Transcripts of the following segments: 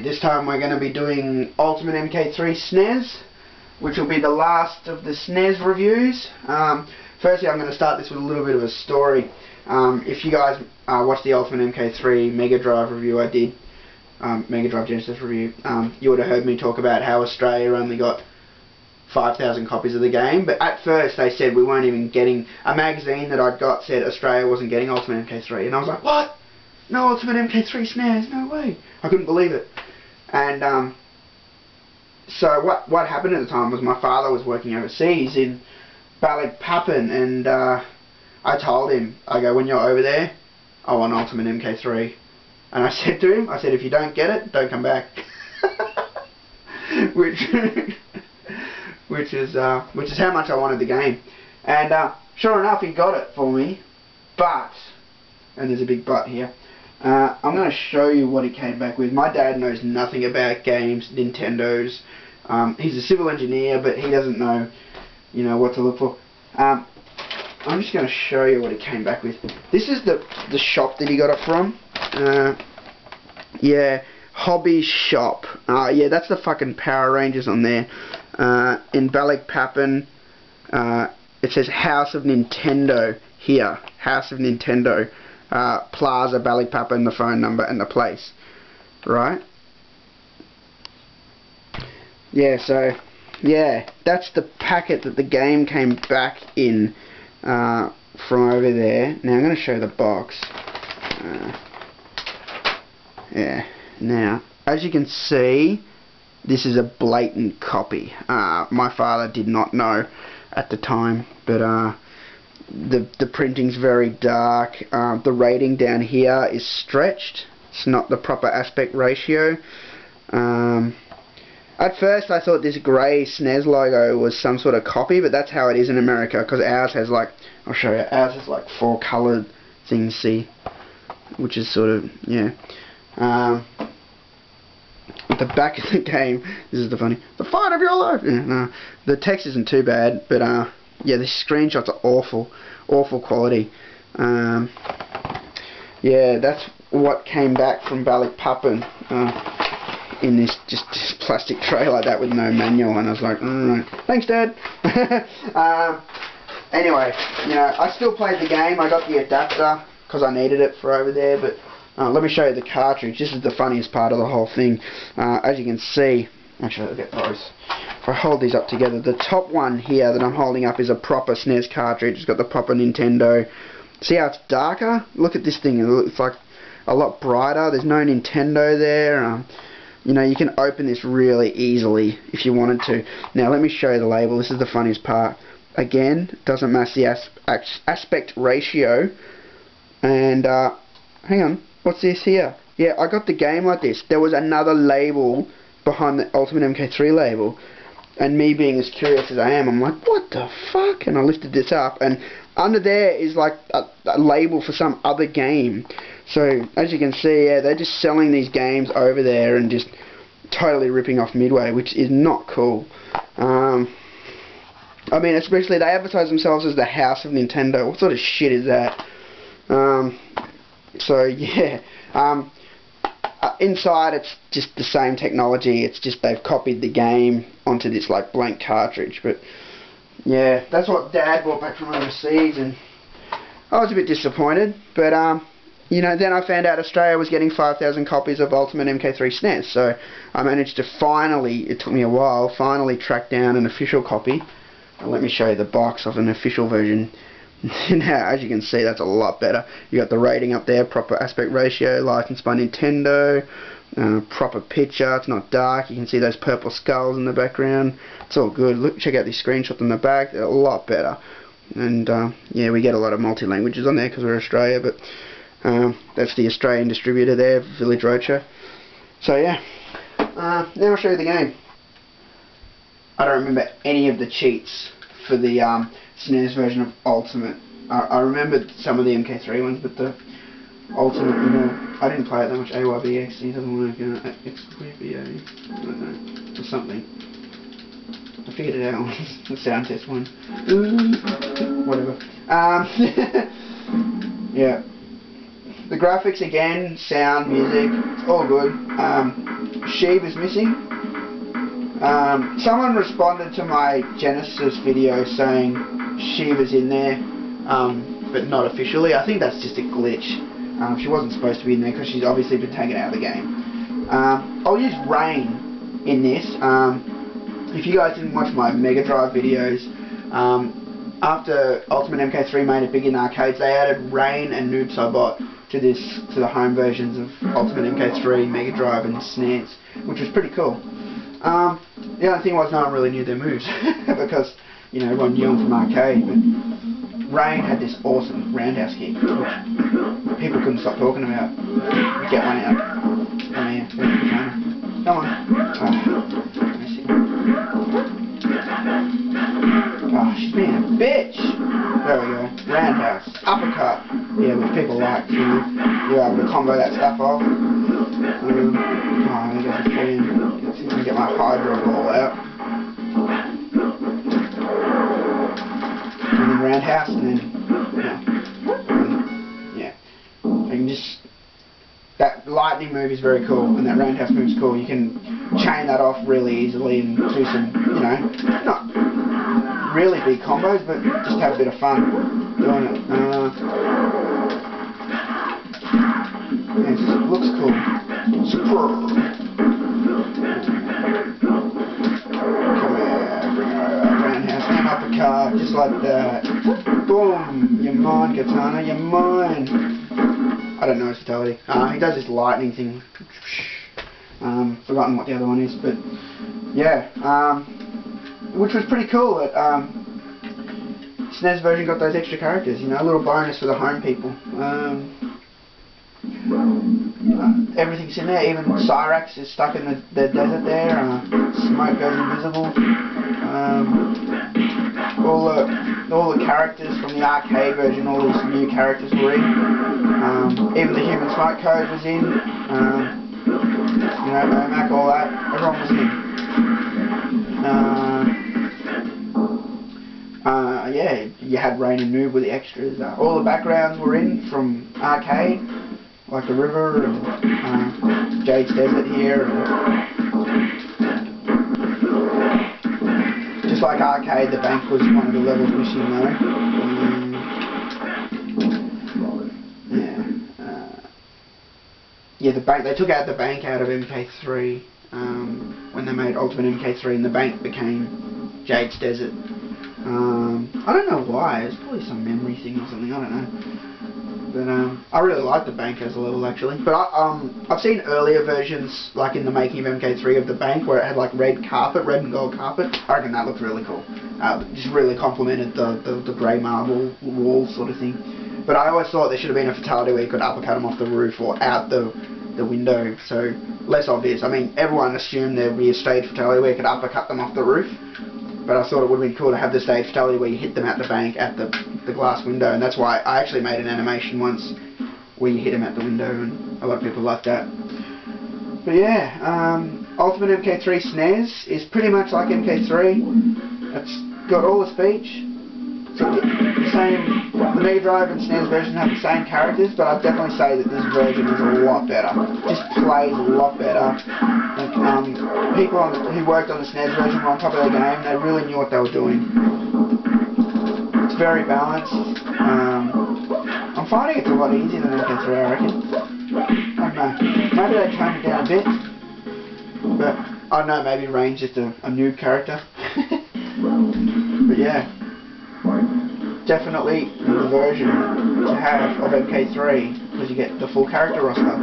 This time we're going to be doing Ultimate MK3 SNES, which will be the last of the SNES reviews. Firstly, I'm going to start this with a little bit of a story. If you guys watched the Ultimate MK3 Mega Drive review I did, Mega Drive Genesis review, you would have heard me talk about how Australia only got 5,000 copies of the game, but at first they said we weren't even getting. A magazine that I'd got said Australia wasn't getting Ultimate MK3, and I was like, what? No Ultimate MK3 SNES? No way. I couldn't believe it. And so what happened at the time was my father was working overseas in Balikpapan, and I told him, I go, when you're over there, I want Ultimate MK3. And I said to him, I said, if you don't get it, don't come back. which is how much I wanted the game. And sure enough, he got it for me. But, and there's a big but here, I'm going to show you what he came back with. My dad knows nothing about games, Nintendos. He's a civil engineer, but he doesn't know, what to look for. I'm just going to show you what he came back with. This is the shop that he got it from. Yeah, Hobby Shop. Yeah, that's the fucking Power Rangers on there. In Balikpapan, it says House of Nintendo here. House of Nintendo. Plaza, Balikpapan, the phone number and the place. Right? Yeah, so, yeah, that's the packet that the game came back in from over there. Now I'm going to show the box. Yeah, now, as you can see, this is a blatant copy. My father did not know at the time, but the printing's very dark. The rating down here is stretched. It's not the proper aspect ratio. At first I thought this grey SNES logo was some sort of copy, but that's how it is in America, because ours has like, I'll show you, ours has like 4 coloured things, see, which is sort of, yeah. The back of the game, this is the funny, the fight of your life. Yeah, no, the text isn't too bad, but yeah, the screenshots are awful quality. Yeah, that's what came back from Balikpapan in this just plastic tray like that with no manual, and I was like, alright, thanks Dad. Anyway, I still played the game. I got the adapter because I needed it for over there, but let me show you the cartridge. This is the funniest part of the whole thing. As you can see, actually, I'll get those. If I hold these up together, the top one here that I'm holding up is a proper SNES cartridge. It's got the proper Nintendo. See how it's darker? Look at this thing. It's like a lot brighter. There's no Nintendo there. You can open this really easily if you wanted to. Now, let me show you the label. This is the funniest part. Again, doesn't match the aspect ratio. And, hang on. What's this here? Yeah, I got the game like this. There was another label behind the Ultimate MK3 label. And me being as curious as I am, I'm like, what the fuck? And I lifted this up, and under there is like a label for some other game. So, as you can see, yeah, they're just selling these games over there and just totally ripping off Midway, which is not cool. I mean, especially they advertise themselves as the House of Nintendo. What sort of shit is that? So, yeah. Inside, it's just the same technology. It's just they've copied the game onto this like blank cartridge. But yeah, that's what Dad brought back from overseas, and I was a bit disappointed. But then I found out Australia was getting 5,000 copies of Ultimate MK3 SNES. So I managed to finally, it took me a while, finally track down an official copy. And let me show you the box of an official version. Now, as you can see, that's a lot better. You got the rating up there, proper aspect ratio, licensed by Nintendo, proper picture. It's not dark. You can see those purple skulls in the background. It's all good. Look, check out these screenshots in the back. They're a lot better. And yeah, we get a lot of multi-languages on there because we're Australia. But that's the Australian distributor there, Village Roadshow. So yeah, now I'll show you the game. I don't remember any of the cheats for the SNES version of Ultimate. I remembered some of the MK3 ones, but the Ultimate, I didn't play it that much. AYBX, it doesn't work. XYBA, I don't know, or something. I figured it out on the sound test one. Whatever. Yeah. The graphics again, sound, music, it's all good. Sheev is missing. Someone responded to my Genesis video saying Sheev is in there, but not officially. I think that's just a glitch. She wasn't supposed to be in there because she's obviously been taken out of the game. I'll use Rain in this. If you guys didn't watch my Mega Drive videos, after Ultimate MK3 made it big in arcades, they added Rain and Noob Saibot to the home versions of Ultimate MK3, Mega Drive and SNES, which was pretty cool. The only thing was no one really knew their moves because, you know, everyone knew them from arcade, but Rain had this awesome roundhouse kick which people couldn't stop talking about. Get one out. Come here, come on. Oh, she's being a bitch! There we go. Roundhouse. Uppercut. Yeah, which people like, you know. You're able to combo that stuff off. Oh, there goes the fan. Let's see if I can get my Hydro Ball out. And then roundhouse, and then, yeah. I can just... That lightning move is very cool, and that roundhouse move is cool. You can chain that off really easily and do some, you know, not really big combos, but just have a bit of fun doing it. It looks cool. Superb. Come here, bring her over. Roundhouse and uppercut, just like that. Boom! You're mine, Katana, you're mine. I don't know his fatality. He does this lightning thing. Forgotten what the other one is, but yeah, which was pretty cool that SNES version got those extra characters. You know, a little bonus for the home people. Everything's in there. Even Cyrax is stuck in the desert there. Smoke goes invisible. All the characters from the arcade version, all these new characters were in. Even the Human Smoke Code was in. You know, Mac, all that. Everyone was in. Yeah, you had Rain and Noob with the extras. All the backgrounds were in from arcade, like the river and Jade's Desert here. Just like arcade, the bank was one of the levels missing though. Yeah, the bank. They took out the bank out of MK3 when they made Ultimate MK3, and the bank became Jade's Desert. I don't know why. It's probably some memory thing or something. I don't know. But I really like the bank as a level actually. But I've seen earlier versions, like in the making of MK3, of the bank where it had like red and gold carpet. I reckon that looked really cool. Just really complemented the grey marble wall sort of thing. But I always thought there should have been a fatality where you could uppercut them off the roof or out the window, so less obvious. I mean, everyone assumed there would be a stage fatality where you could uppercut them off the roof, but I thought it would have been cool to have the stage fatality where you hit them at the bank at the glass window, and that's why I actually made an animation once where you hit them at the window, and a lot of people liked that. But yeah, Ultimate MK3 SNES is pretty much like MK3. It's got all the speech. So the Mega Drive and SNES version have the same characters, but I'd definitely say that this version is a lot better. Just plays a lot better. Like, people who worked on the SNES version were on top of their game. They really knew what they were doing. It's very balanced. I'm finding it's a lot easier than MK3, I reckon. I don't know. Maybe they toned it down a bit, but I don't know. Maybe Rain's just a new character. But yeah. Definitely the version to have of MK3 because you get the full character roster.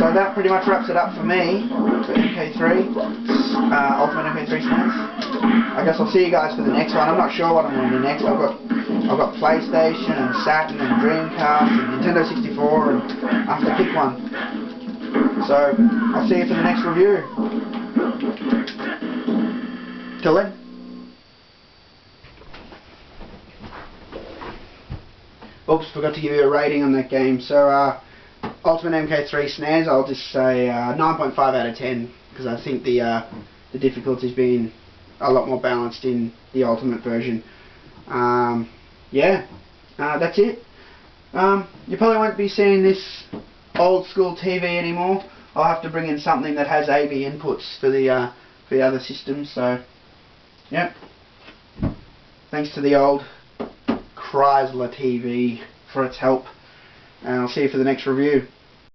So that pretty much wraps it up for me for MK3, Ultimate MK3 SNES. I guess I'll see you guys for the next one. I'm not sure what I'm going to do next. I've got PlayStation and Saturn and Dreamcast and Nintendo 64, and I have to pick one. So I'll see you for the next review. Till then. Oops, forgot to give you a rating on that game. So, Ultimate MK3 SNES, I'll just say 9.5 out of 10, because I think the difficulty's been a lot more balanced in the Ultimate version. Yeah, that's it. You probably won't be seeing this old school TV anymore. I'll have to bring in something that has AV inputs for the other systems. So, yep. Thanks to the old Chrysler TV for its help, and I'll see you for the next review.